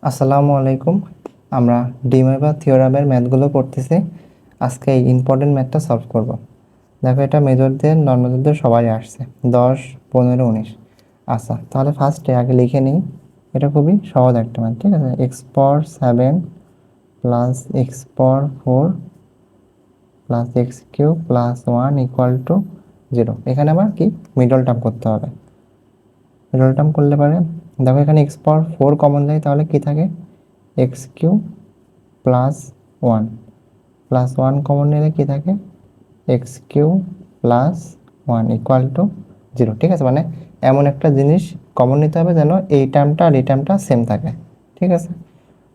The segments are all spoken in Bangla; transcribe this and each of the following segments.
আসসালামু আলাইকুম। আমরা ডিমোয়েভার থিওরামের ম্যাথগুলো করতেছি। আজকে এই ইম্পর্টেন্ট ম্যাথটা সলভ করব। দেখো, এটা মেজরদের নন মেজরদের সবাই আসছে 10, 15, 19। আচ্ছা, তাহলে ফার্স্টে আগে লিখে নিই। এটা খুবই সহজ একটা ম্যাথ, ঠিক আছে। X power 7 plus x power 4 plus x cube plus 1 equal to 0। এখানে আবার কি মিডল টার্ম করতে হবে। মিডল টার্ম করলে পারে, দেখো এখানে এক্স পাওয়ার 4 কমন যায়, তাহলে কি থাকে x cube plus 1 plus 1 common নিলে কি থাকে x cube plus 1 equal to 0। ঠিক আছে, মানে এমন একটা জিনিস কমন নিতে হবে যেন এই টার্মটা আর এই টার্মটা সেম থাকে। ঠিক আছে।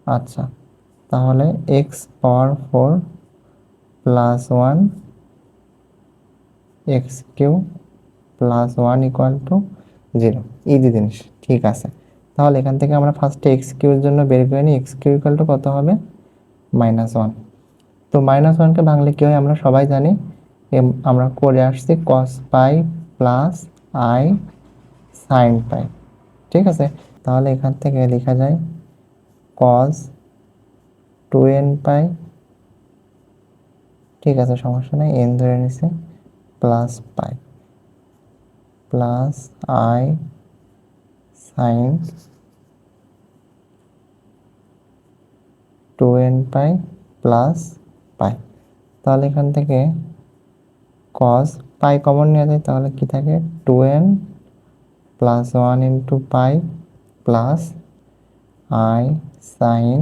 আচ্ছা, তাহলে x power 4 plus 1 x cube plus 1 equal to 0, easy জিনিস। ঠিক আছে, তাহলে এখান থেকে আমরা ফার্স্টে এক্স কিউবের জন্য বের করে নিই। এক্স কিউব ইকুয়াল টু কত হবে -1। তো -1কে ভাঙলে কী হয় আমরা সবাই জানি। আমরা করে আসছি cos pi plus i sine pi. ঠিক আছে, তাহলে এখান থেকে লেখা যায় কস 2n পাই। ঠিক আছে, সমস্যা নেই, এন ধরে নিছে, plus pi plus i sine 2n pi plus pi. তাহলে এখান থেকে কস পাই কমন নেওয়া যায়, তাহলে কি থাকে 2n plus 1 into pi plus i sine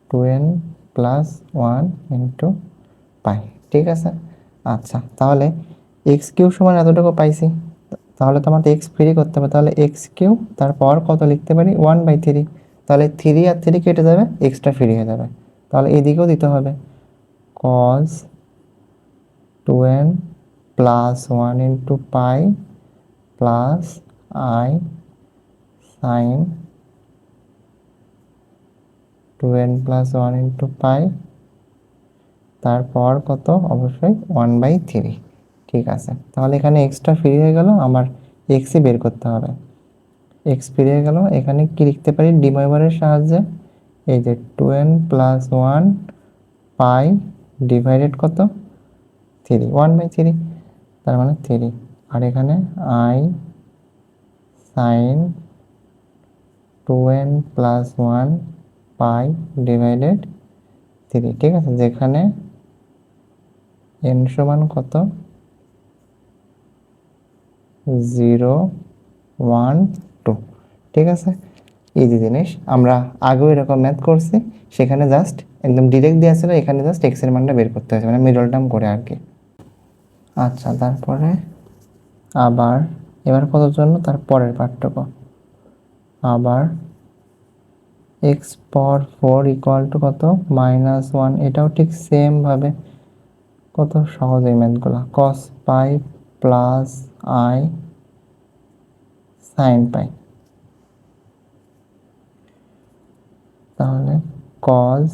2n plus 1 into পাই। ঠিক আছে। আচ্ছা, তাহলে এক্স কিউব সমান এতটুকু পাইছি, তাহলে তো আমাদের এক্স ফ্রি করতে হবে। তাহলে এক্স কিউব তার পাওয়ার কত লিখতে পারি 1/3। তাহলে 3 আর 3 কেটে যাবে, এক্সট্রা ফ্রি হয়ে যাবে। তাহলে এদিকেও দিতে হবে কস 2n plus 1 into pi plus i sine 2n plus 1 into পাই, তারপর কত অবশ্যই 1/3। ঠিক আছে, তাহলে এখানে এক্সট্রা ফ্রি হয়ে গেল, আমার এক্সই বের করতে হবে। এক্স ফ্রি হয়ে গেল, এখানে কি লিখতে পারি ডিমোভারের সাহায্যে, এই যে 2n প্লাস 1 পাই ডিভাইডেড কত 3, 1/3, তার মানে 3। আর এখানে i sine 2n plus 1 pi divided 3। ঠিক আছে, যেখানে n সমান কত 0, 1, 2। ঠিক আছে, ইজি জিনিস। আমরা আগেও এরকম ম্যাথ করছি, সেখানে জাস্ট একদম ডিরেক্ট দেওয়া ছিল, এখানে জাস্ট এক্স এর মানটা বের করতে হয়েছে, মানে মিডল টার্ম করে আর কি। আচ্ছা, তারপরে আবার এবার কত জন্য তার পরের পার্থক্য, আবার এক্স পাওয়ার 4 ইকুয়াল টু কত -1। এটাও ঠিক সেম ভাবে, কত সহজ এই ম্যাথগুলো, cos pi plus i sine pi. তাহলে কজ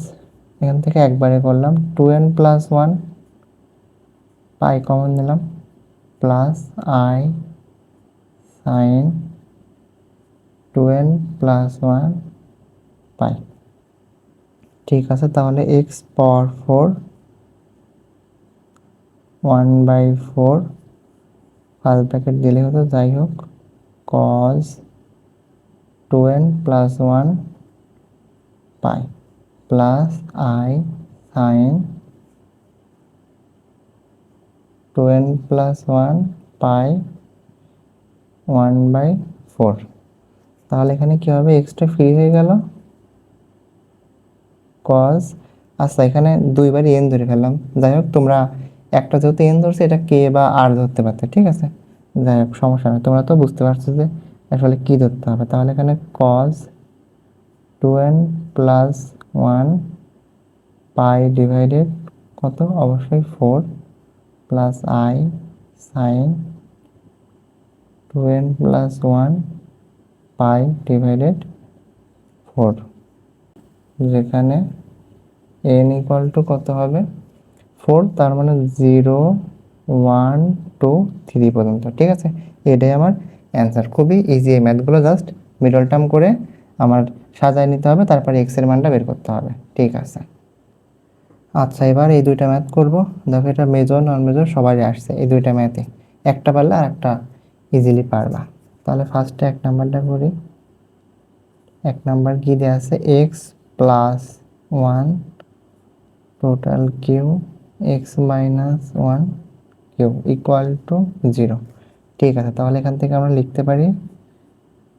এখান থেকে একবারে করলাম 2n প্লাস 1 পাই কমন নিলাম plus i sine 2n plus 1 pi. ঠিক আছে, তাহলে এক্স পাওয়ার 4 1/4 ফার্স্ট ব্র্যাকেট দিলে হতো, যাই হোক, cos 2n plus 1 pi plus i sine 2n plus 1 pi 1/4। তাহলে এখানে কি হবে, এক্সট্রা ফ্রি হয়ে গেল কজ। আচ্ছা, এখানে দুইবারই এন ধরে ফেললাম, যাই হোক, তোমরা একটা যেহেতু এন ধরছে, এটা কে বা আর ধরতে পারতে। ঠিক আছে, যাই হোক, সমস্যা নেই, তোমরা তো বুঝতে পারছো যে আসলে কি ধরতে হবে। তাহলে এখানে cos 2n plus 1 pi divided কত অবশ্যই 4 plus i sine 2n plus 1 pi divided 4, যেখানে n ইকুয়াল টু কত হবে 4, তার মানে 0, 1, 2, 3 পর্যন্ত। ঠিক আছে, এটাই আমার অ্যান্সার। খুবই ইজি এই ম্যাথগুলো, জাস্ট মিডল টার্ম করে আমার সাজায় নিতে হবে, তারপরে এক্সের মানটা বের করতে হবে। ঠিক আছে, আচ্ছা এবার এই দুইটা ম্যাথ করব। দেখো এটা মেজর নন মেজর সবারই আসছে, এই দুইটা ম্যাথে একটা পারলে আর একটা ইজিলি পারবা। তাহলে ফার্স্টে 1 নাম্বারটা করি। 1 নাম্বার কি দেওয়া আছে, x plus 1 total q x minus 1 q equal to 0। ঠিক আছে, তাহলে এখান থেকে আমরা লিখতে পারি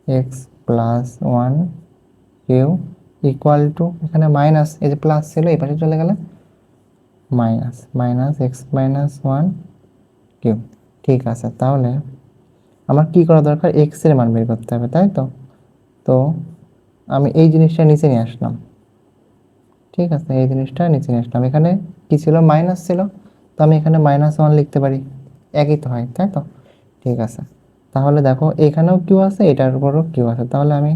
x plus 1 q equal to, এখানে মাইনাস, এই যে প্লাস ছিল এই পাশে চলে গেলে minus, minus x minus 1 q. ঠিক আছে, তাহলে আমার কি করা দরকার, এক্স এর মান বের করতে হবে, তাই তো। তো আমি এই জিনিসটা নিচে নিয়ে আসলাম। ঠিক আছে, এই জিনিসটা নিচে নিয়ে আসলাম। এখানে কি ছিল, মাইনাস ছিল, তো আমি এখানে -1 লিখতে পারি, একই তো হয়, তাই তো। ঠিক আছে, তাহলে দেখো এখানেও কিউ আছে, এটার উপরও কিউ আছে, তাহলে আমি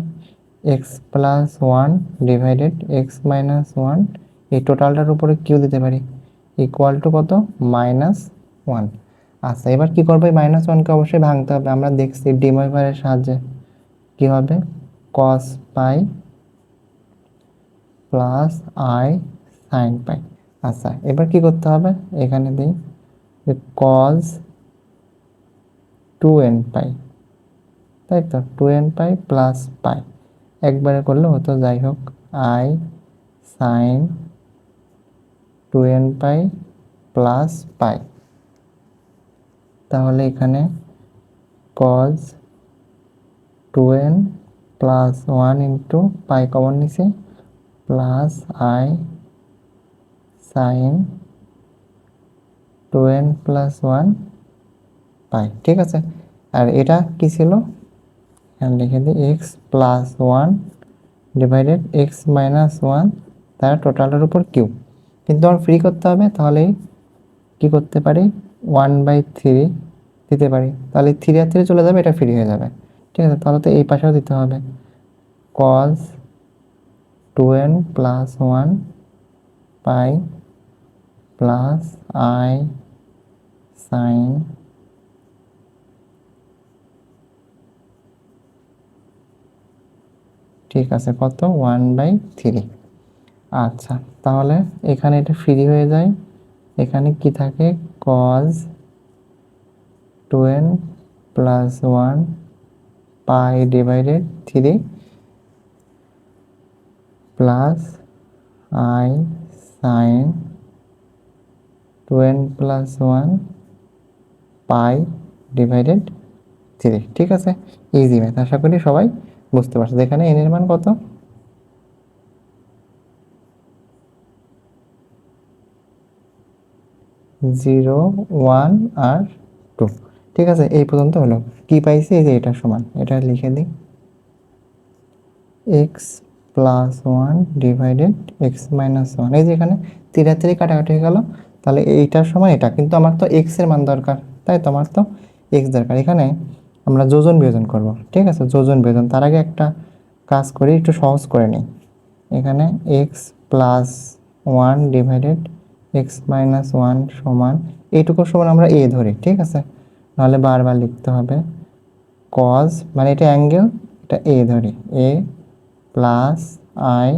x plus 1 divided x minus 1 এই টোটালটার উপরে কিউ দিতে পারি, ইকুয়াল টু কত, -1। আচ্ছা এবার কি করবো, এই -1কে অবশ্যই ভাঙতে হবে। আমরা দেখছি ডিমোভারের সাহায্যে কি হবে, cos pi plus i sine pi. আচ্ছা এবার কি করতে হবে, এখানে দিই কজ 2n পাই, তাই তো 2n পাই প্লাস পাই, একবারে করলে হতো, যাই হোক i sine 2n pi plus pi. তাহলে এখানে cos 2n plus 1 into pi common নিছে, plus i sine 2n plus 1 pi. ঠিক আছে, আর এটা কি ছিল, লিখে দিই x plus 1 divided x minus 1 তার টোটালের উপর কিউ। কিন্তু আমার ফ্রি করতে হবে, তাহলেই কি করতে পারি, 1/3 দিতে পারি, তাহলে 3 আর 3 চলে যাবে, এটা ফ্রি হয়ে যাবে। ঠিক আছে, তাহলে তো এই পাশেও দিতে হবে, cos 2n plus 1 pi plus i sine ঠিক আছে কত, 1/3। আচ্ছা তাহলে এখানে এটা ফ্রি হয়ে যায়, এখানে কি থাকে, cos 2n plus 1 pi divided 3 plus i sine 2n plus 1 pi divided 3। ঠিক আছে, ইজি ম্যাথ, আশা করি সবাই বুঝতে পারছে। এখানে n এর মান কত, 0 1 আর 2। ঠিক আছে, এই পর্যন্ত হলো। কি পাইছি, এই যে এটা সমান, এটা লিখে দিই x plus 1 divided x minus 1, এই যে এখানে 3 আর 3 কাটাকাটি হয়ে গেল, তাহলে এইটার সময় এটা, কিন্তু আমার তো এক্স এর মান দরকার, তাই তো, আমার তো এক্স দরকার। এখানে আমরা যোজন বিয়োজন করব। ঠিক আছে, যোজন বিয়োজন, তার আগে একটা কাজ করি, একটু সহজ করে নিই। এখানে x plus 1 divided x minus 1 সমান, এইটুকু সমান আমরা এ ধরি। ঠিক আছে, নাহলে বারবার লিখতে হবে, কজ মানে এটা অ্যাঙ্গেল, এটা এ ধরি, A plus i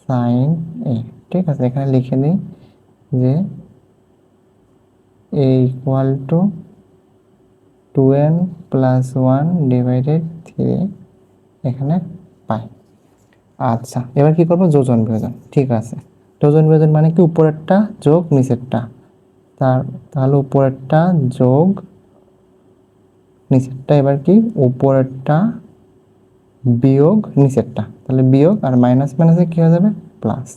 sine A. ঠিক আছে, এখানে লিখে দিই যে A equal to 2n plus 1 divided 3 এখানে পাই। আচ্ছা এবার কি করবো, যোজন বিয়োজন। ঠিক আছে, যোজন বিয়োজন মানে কি, উপরেরটা যোগ নিচেরটা, তাহলে উপরেরটা যোগ নিচেরটা, এবার কি উপরেরটা বিয়োগ নিচেরটা, তাহলে বিয়োগ, আর মাইনাস মাইনাসে কি হয়ে যাবে, প্লাস।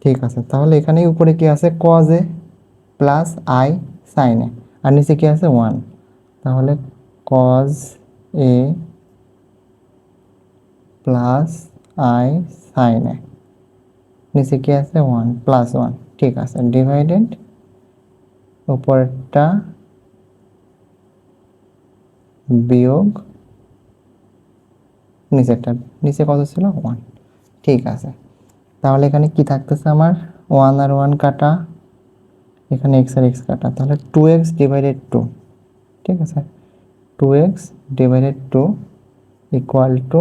ঠিক আছে, তাহলে এখানে উপরে কি আছে, cos A plus i sine A, আর নিচে কি আছে 1, তাহলে cos A plus i sine A, নিচে কি আছে 1 প্লাস 1। ঠিক আছে, ডিভাইডেড উপরেরটা বিয়োগ নিচেরটা, নিচে কত ছিল 1। ঠিক আছে, তাহলে এখানে কি থাকতেছে আমার, 1 আর 1 কাটা, এখানে এক্স আর এক্স কাটা, তাহলে 2x ডিভাইডেড 2। ঠিক আছে, 2x divided 2 equal to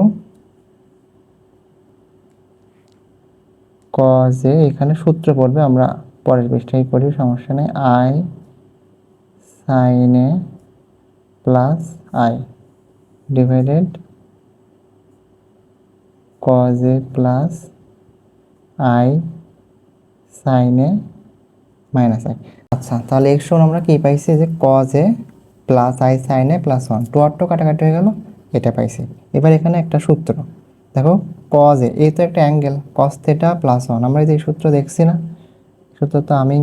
cos a, এখানে সূত্র পড়বে, আমরা পরের পৃষ্ঠায় করি, সমস্যা নেই। I sine a plus i divided cos A plus i sine a minus i. আচ্ছা, তাহলে এক্স সমান আমরা কি পাইছি, যে cos A plus i sine a plus one, two আর টু কাটাকাটি হয়ে গেল, এটা পাইছি। এবার এখানে একটা সূত্র দেখো, কজ এ, এই তো একটা angle, cos theta plus one, আমরা এই সূত্র দেখছি না, সূত্র তো আমি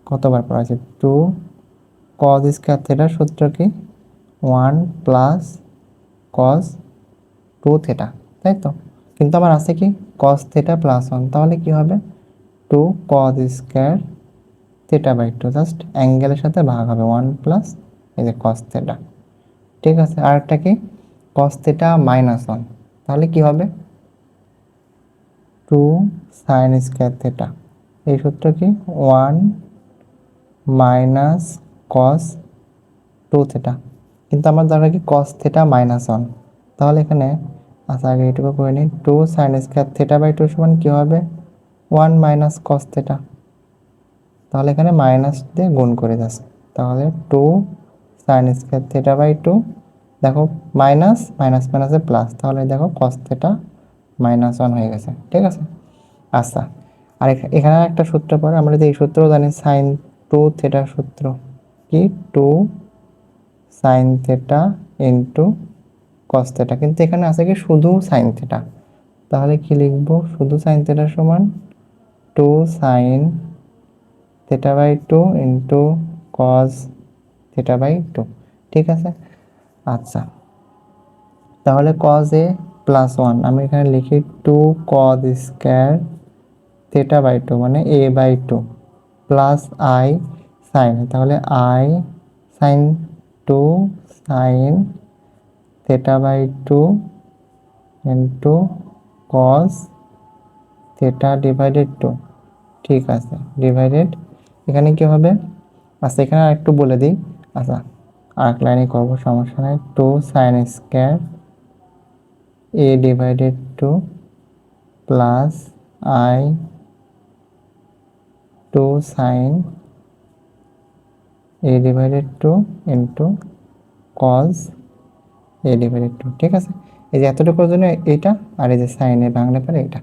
কতবার পড়াচ্ছি, টু কজ স্কোয়ার থেটার সূত্র কি, one plus cos two theta, তাই তো। কিন্তু আমার আছে কি কস থেটা প্লাস ওয়ান, তাহলে কি হবে, two cos square theta by two, just অ্যাঙ্গেলের সাথে ভাগ হবে, ওয়ান প্লাস এই যে কস থেটা, ঠিক আছে। আর একটা কি কস থেটা মাইনাস ওয়ান, তাহলে কি হবে, টু সাইন স্কোয়ার থেটা, এই সূত্র কি, one minus cos two theta, কিন্তু আমার দরকার কি কস থেটা মাইনাস ওয়ান, তাহলে এখানে আচ্ছা আগে এটুকু করে নিই, two sine square theta by two সমান কী হবে, ওয়ান মাইনাস কস থেটা, তাহলে এখানে মাইনাস দিয়ে গুণ করে যাচ্ছে, তাহলে two sine square theta by two, দেখো মাইনাস মাইনাস মাইনাসে প্লাস, তাহলে দেখো কস থেটা মাইনাস ওয়ান হয়ে গেছে, ঠিক আছে। আচ্ছা, আর এখানে একটা সূত্র পড়ে, আমরা যদি এই সূত্র জানি, সাইন টু থেটার সূত্র কি, two sine theta into cos theta, কিন্তু এখানে আছে কি শুধু সাইন থেটা, তাহলে কি লিখবো, শুধু সাইন থেটা সমান two sine theta by two into cos theta by two, ঠিক আছে। আচ্ছা, তাহলে কজ এ প্লাস ওয়ান, আমি এখানে লিখি two cos square theta by two, মানে A by two plus i sine, তাহলে i sine two sine theta by two into cos theta divided two, ঠিক আছে, ডিভাইডেড, এখানে কি হবে, আচ্ছা এখানে আর একটু বলে দিই, আচ্ছা আর এক লাইনে করবো, সমস্যা নেই, two sine square a divided two plus i two sine A divided two into cos a divided two, ঠিক আছে। এই যে এতটুকুর জন্য এইটা, আর এই যে সাইন এ ভাঙলে পারে এটা,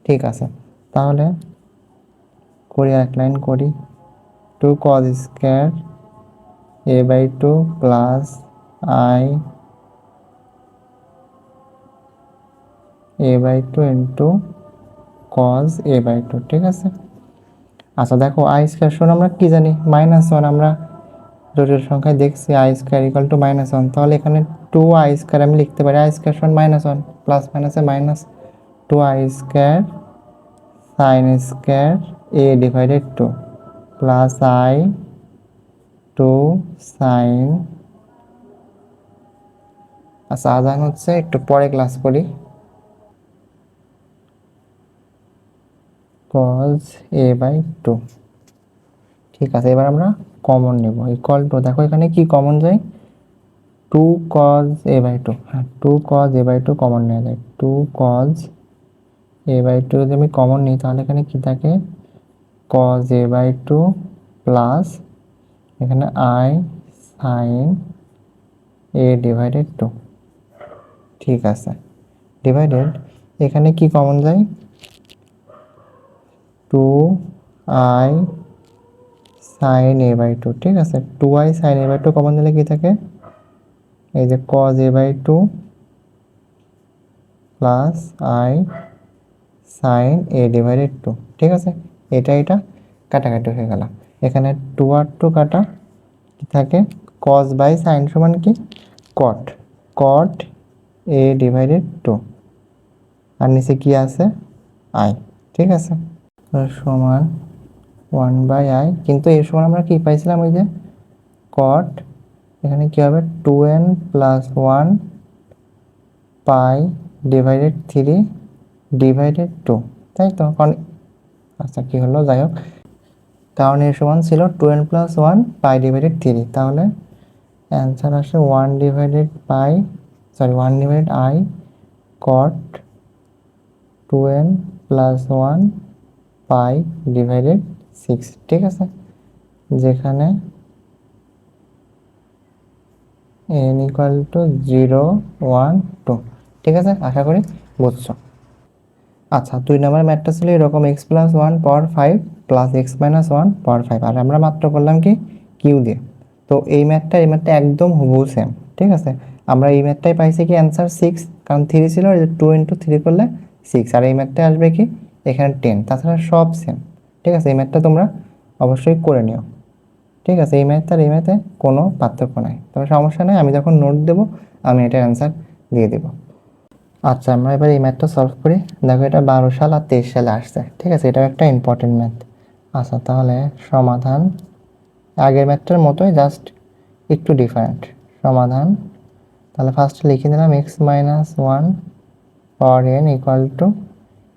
ঠিক আছে। তাহলে করি আর এক লাইন করি, two cos square a by two plus i a by two into cos A by two, ঠিক আছে। আচ্ছা দেখো, আই স্কোয়ার সমান আমরা কি জানি, মাইনাস ওয়ান, আমরা জটিল সংখ্যায় দেখছি i square equal to minus one, তাহলে এখানে টু আই স্কোয়ার আমি লিখতে পারি, আই স্কোয়ার সমান মাইনাস ওয়ান, প্লাস মাইনাসে minus, two i square sine square a divided two plus i two sine, আচ্ছা আজান হচ্ছে, একটু পরে ক্লাস করি, কজ এ বাই টু, ঠিক আছে। এবার আমরা কমন নেব, ইকুয়াল টু, দেখো এখানে কি কমন যায়, two cos A by two, হ্যাঁ two cos A by two common নেওয়া যায়, two cos A by two যদি আমি কমন নিই, তাহলে এখানে কি থাকে, cos A by two plus এখানে i sine A divided two, ঠিক আছে, ডিভাইডেড, এখানে কি কমন যায়, two i sine A by two, ঠিক আছে, two i sine A by two common দিলে কি থাকে, এই যে cos A by two plus i sine A divided two, ঠিক আছে। এটা এটা কাটাকাটি হয়ে গেল, এখানে টু আর টু কাটা, কি থাকে, কজ বাই সাইন সমান কি, কট, কট এ ডিভাইডেড টু, আর নিচে কি আছে, আই, ঠিক আছে, সমান ওয়ান বাই আই, কিন্তু এর সমান আমরা কি পাইছিলাম, ওই যে কট, এখানে কি হবে, two n plus one pi divided three divided two, তাই তো, কারণ আচ্ছা কি হলো, যাই হোক, কারণ এর সমান ছিল two n plus one pi divided three, তাহলে অ্যান্সার আসে one divided pi, sorry one divided i cot two n plus one pi divided 6, ঠিক আছে, যেখানে n ইকুয়াল টু 0, 1, 2, ঠিক আছে, আশা করি বুঝছো। আচ্ছা 2 নম্বর ম্যাথটা ছিল এরকম x প্লাস 1 পাওয়ার 5 প্লাস x মাইনাস 1 পাওয়ার 5, আর আমরা মাত্র করলাম কি কিউ দিয়ে। তো এই ম্যাথটা একদম হুবহু সেম, ঠিক আছে। আমরা এই ম্যাথটাই পাইছি কি অ্যান্সার 6, কারণ 3 ছিল, 2 ইন্টু 3 করলে 6, আর এই ম্যাথটা আসবে কি এখানে 10, তাছাড়া সব সেম, ঠিক আছে। এই ম্যাথটা তোমরা অবশ্যই করে নিও, ঠিক আছে। এই ম্যাথ আর এই ম্যাথে কোনো পার্থক্য নাই, তবে সমস্যা নেই, আমি যখন নোট দেবো আমি এটার অ্যান্সার দিয়ে দেবো। আচ্ছা আমরা এবার এই ম্যাথটা সলভ করি। দেখো এটা 12 সাল আর 23 সালে আসছে, ঠিক আছে, এটাও একটা ইম্পর্টেন্ট ম্যাথ। আচ্ছা তাহলে সমাধান আগের ম্যাথটার মতোই, জাস্ট একটু ডিফারেন্ট সমাধান। তাহলে ফার্স্টে লিখে দিলাম x minus 1 power N equal to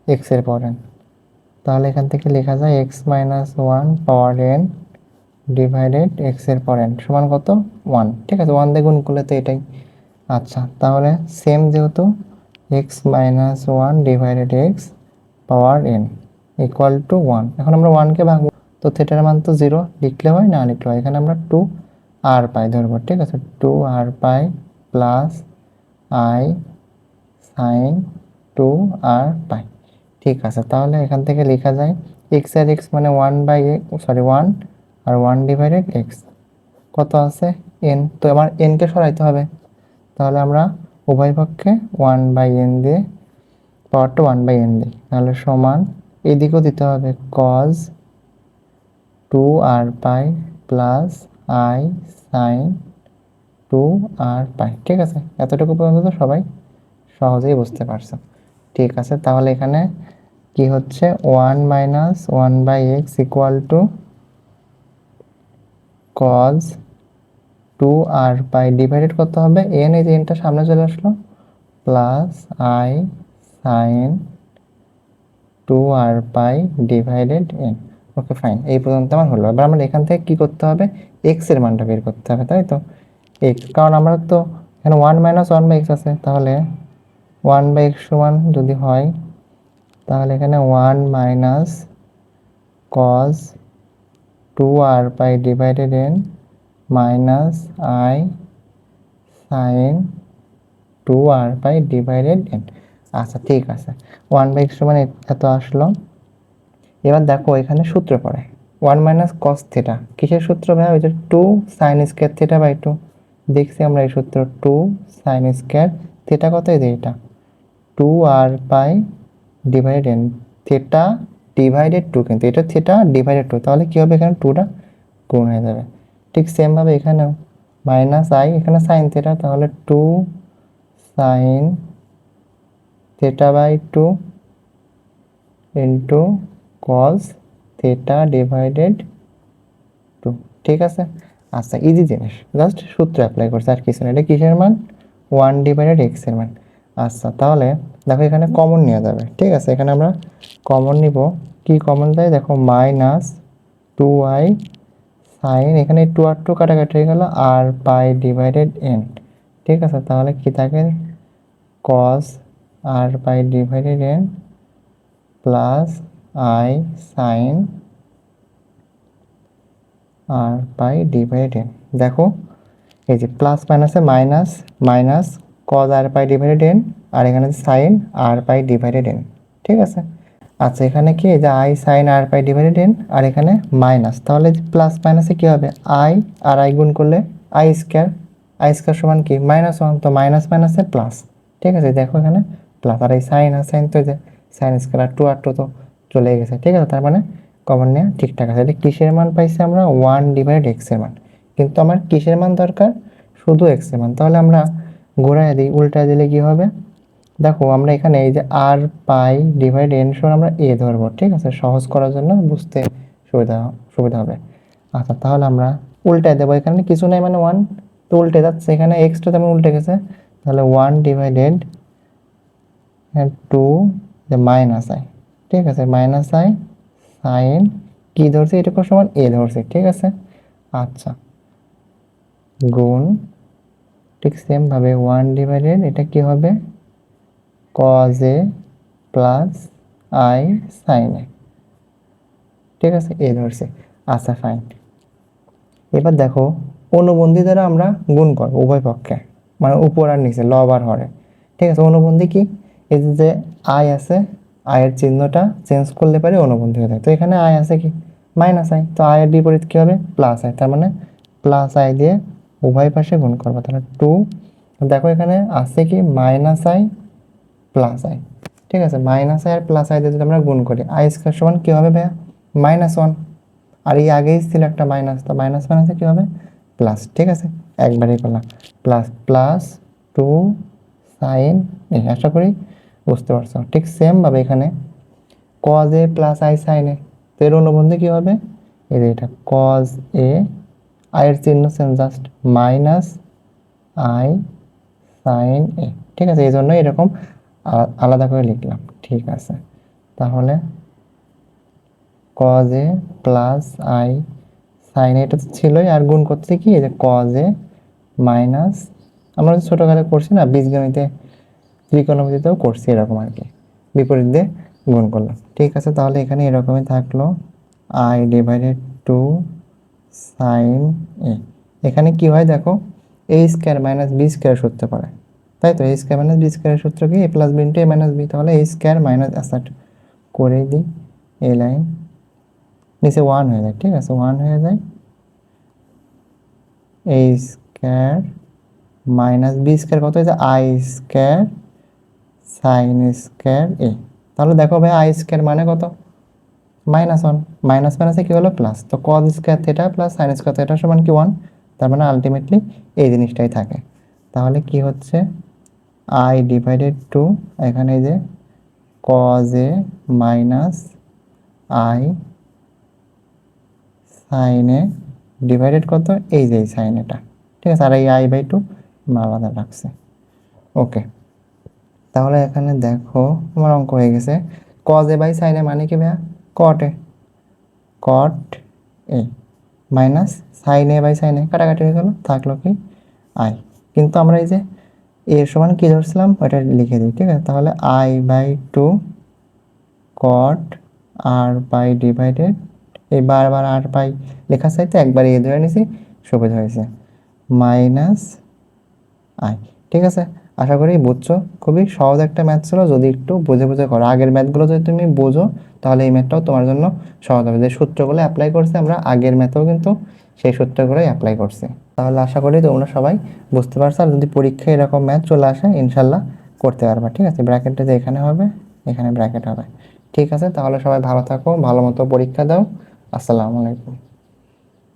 এক্সের পাওয়ার এন। তাহলে এখান থেকে লেখা যায় এক্স মাইনাস 1 পাওয়ার এন ডিভাইডেড এক্সের পাওয়ার এন সমান কত 1, ঠিক আছে, 1 দিয়ে গুণ করলে তো এটাই। আচ্ছা তাহলে সেম যেহেতু x minus 1 divided x power N equal to 1, এখন আমরা 1কে ভাঙবো, তো থিটার মান তো 0 লিখলে হয়, না লিখলে হয়, এখানে আমরা 2 আর পাই ধরবো, ঠিক আছে, 2 আর pi plus i sine 2 R pi, ঠিক আছে। তাহলে এখান থেকে লেখা যায় এক্স আর এক্স মানে 1 বাই সরি 1 আর 1 ডিভাইডেড এক্স কত আছে এন, তো আমার এনকে সরাইতে হবে, তাহলে আমরা উভয় পক্ষে 1 বাই এন দিয়ে পাওয়ারটা 1 বাই এন দিই, তাহলে সমান এদিকেও দিতে হবে cos 2 R pi plus i sine 2 R pi, ঠিক আছে। এতটুকু পর্যন্ত তো সবাই সহজেই বুঝতে পারছো, ঠিক আছে। তাহলে এখানে কি হচ্ছে 1 minus 1 by x equal to cos 2 R pi divided করতে হবে এন, এই যে এনটা সামনে চলে আসলো, plus i sine 2 R pi divided n. Okay fine, এই পর্যন্ত আমার হলো। এবার আমরা এখান থেকে কি করতে হবে, এক্স এর মানটা বের করতে হবে, তাই তো এক্স, কারণ আমরা তো এখানে 1 মাইনাস 1 বাই এক্স আছে, তাহলে 1 বাই এক্স সমান যদি হয়, তাহলে এখানে 1 minus cos 2 R pi divided n minus i sine 2 R pi divided n. আচ্ছা ঠিক আছে, 1 বাই এক্স সমান এত আসলো। এবার দেখো এখানে সূত্র পড়ে 1 মাইনাস কস থিটা, কিসের সূত্র ভাই, ওই যে 2 সাইন স্কয়ার থিটা বাই 2, দেখছি আমরা এই সূত্র 2 সাইন স্কয়ার থিটা কত, এই যে এটা 2 আর pi divided n, theta divided 2, কিন্তু এটা থিটা ডিভাইডেড 2, তাহলে কি হবে এখানে 2টা গুণ হয়ে যাবে। ঠিক সেম ভাবে এখানেও মাইনাস আই, এখানে সাইন থিটা, তাহলে 2 sine theta by 2 into cos theta divided 2, ঠিক আছে। আচ্ছা ইজি জিনিস, জাস্ট সূত্র অ্যাপ্লাই করছে আর কিছু না। এটা কিসের মান, 1 ডিভাইডেড এক্স এর মান। আচ্ছা তাহলে দেখো এখানে কমন নেওয়া যাবে, ঠিক আছে, এখানে আমরা কমন নিব, কি কমন যায় দেখো, মাইনাস 2i সাইন, এখানে 2 আর 2 কাটাকাটি হয়ে গেল, আর পাই ডিভাইডেড এন, ঠিক আছে। তাহলে কি থাকে cos r pi divided n plus i sine r pi divided n. দেখো এই যে প্লাস মাইনাসে minus, minus cos r pi divided n, আর এখানে sine r pi divided n, ঠিক আছে। আচ্ছা এখানে কি এই যে i sine r pi divided n, আর এখানে মাইনাস, তাহলে প্লাস মাইনাসে কি হবে, আই আর আই গুণ করলে আই স্কয়ার, আই স্কয়ার সমান কি মাইনাস 1, তো মাইনাস মাইনাসে প্লাস, ঠিক আছে। দেখো এখানে প্লাস, আর এই সাইন আর সাইন তো যে সাইন স্কয়ার, আর 2 আর 2 তো চলে গেছে, ঠিক আছে। তার মানে কমন নেওয়া ঠিকঠাক আছে। এটা কিসের মান পাইছি আমরা, 1 ডিভাইড এক্স এর মান, কিন্তু আমার কিসের মান দরকার, শুধু এক্স এর মান। তাহলে আমরা ঘোরায় দিই, উল্টা দিলে কি হবে, দেখো আমরা এখানে এই যে আর পাই ডিভাইড এন সমান আমরা এ ধরবো, ঠিক আছে, সহজ করার জন্য, বুঝতে সুবিধা সুবিধা হবে। আচ্ছা তাহলে আমরা উল্টায় দেবো, এখানে কিছু নাই মানে 1, তো উল্টে যাচ্ছে, এখানে এক্সটা তেমন উল্টে গেছে, তাহলে 1 ডিভাইডেড 2 মাইনাস আই, ঠিক আছে, মাইনাস আই সাইন কি ধরছে এটুকু সমান এ ধরছে, ঠিক আছে। আচ্ছা গুণ, ঠিক সেম ভাবে 1 ডিভাইডেড এটা কি হবে cos A plus i sine A, ঠিক আছে, এ ধরছে। আচ্ছা ফাইন। এবার দেখো অনুবন্ধী দ্বারা আমরা গুণ করবো উভয় পক্ষে, মানে উপর আর নিচে, লব আর হরে। ঠিক আছে, অনুবন্ধী কি, এই যে আই আছে, আয়ের চিহ্নটা চেঞ্জ করলে পারে অনুবন্ধী হয়ে যায়। তো এখানে আই আছে কি মাইনাস আই, তো আয়ের বিপরীত কি হবে প্লাস আই, তার মানে প্লাস আই দিয়ে উভয় পাশে গুণ করবো, তাহলে 2। দেখো এখানে আছে কি মাইনাস আই প্লাস আই। ঠিক আছে, মাইনাস আই আর প্লাস আই দিয়ে যদি আমরা গুণ করি, আই স্কোয়ার সমান কি হবে ভাইয়া -1। আর এই আগেই ছিল একটা মাইনাস, তো মাইনাস মাইনাসে কি হবে প্লাস। ঠিক আছে, একবারই করলাম প্লাস প্লাস 2 সাইন এ। আশা করি বুঝতে পারছো। ঠিক সেম ভাবে এখানে cos A plus i sine A, তো এর অনুবন্ধী কি হবে, এই যে এটা কজ এ, আয়ের চিহ্ন same, just minus i sine A. ঠিক আছে, এই জন্য এরকম আলাদা করে লিখলাম। ঠিক আছে, তাহলে cos A plus i sign এটা তো ছিলই, আর গুণ করছে কি এই যে কজ এ মাইনাস, আমরা ছোটখাটো করছি না বীজগণিতে, ত্রিকোণমিতিতেও করছি এরকম আর কি, বিপরীত দিয়ে গুণ করলাম। ঠিক আছে, তাহলে এখানে এরকমই থাকলো আই ডিভাইডেড 2 সাইন এ। এখানে কি হয় দেখো, এ স্কোয়ার মাইনাস বি স্কোয়ার সূত্র পড়ে, তাই তো, এ স্কোয়ার মাইনাস বি স্কোয়ারের সূত্র কি এ প্লাস বি ইন্টু এ মাইনাস বি, তাহলে এ স্কোয়ার মাইনাস অ্যাসাট করে দিই, এ লাইন নিচে 1 হয়ে যায়। ঠিক আছে, 1 হয়ে যায়, এ স্কোয়ার মাইনাস বি স্কোয়ার কত হয়েছে আই স্কোয়ার সাইন স্কোয়ার এ। তাহলে দেখো ভাই আই স্কোয়ার মানে কত -1, মাইনাস মাইনাসে কি হলো প্লাস, তো cos square theta plus sine square theta সমান কি 1, তার মানে আলটিমেটলি এই জিনিসটাই থাকে। তাহলে কি হচ্ছে আই ডিভাইডেড 2, এখানে এই যে cos A minus i sine A divided কত এই যে সাইন এটা। ঠিক আছে, আর এই I/2 আলাদা রাখছে। ওকে, তাহলে এখানে দেখো আমার অঙ্ক হয়ে গেছে। Cos A by sine A মানে কি ভাইয়া cot A, cot A minus sine A by sine A, কাটাকাটি হয়ে গেল, থাকলো কি আই। কিন্তু আমরা এই যে এ সমান কি ধরছিলাম ওইটা লিখে দিই। ঠিক আছে, তাহলে I/2 কট আর পাই ডিভাইডেড, এই বারবার আর পাই লেখার চাইতে একবার এ ধরে নিছি, সুবিধা হয়েছে, মাইনাস আই। ঠিক আছে, আশা করি বুঝছো। খুবই সহজ একটা ম্যাথ ছিল, যদি একটু বুঝে বুঝে করো। আগের ম্যাথগুলো যদি তুমি বোঝো তাহলে এই ম্যাথটাও তোমার জন্য সহজ হবে। যে সূত্রগুলো অ্যাপ্লাই করছে আমরা আগের ম্যাথেও কিন্তু সেই সূত্রগুলোই অ্যাপ্লাই করছি। তাহলে আশা করি তোমরা সবাই বুঝতে পারছো। আর যদি পরীক্ষায় এরকম ম্যাথ চলে আসে ইনশাল্লাহ করতে পারবা। ঠিক আছে, ব্র্যাকেটটা যে এখানে হবে, এখানে ব্র্যাকেট হবে। ঠিক আছে, তাহলে সবাই ভালো থাকো, ভালো মতো পরীক্ষা দাও। আসসালামু আলাইকুম।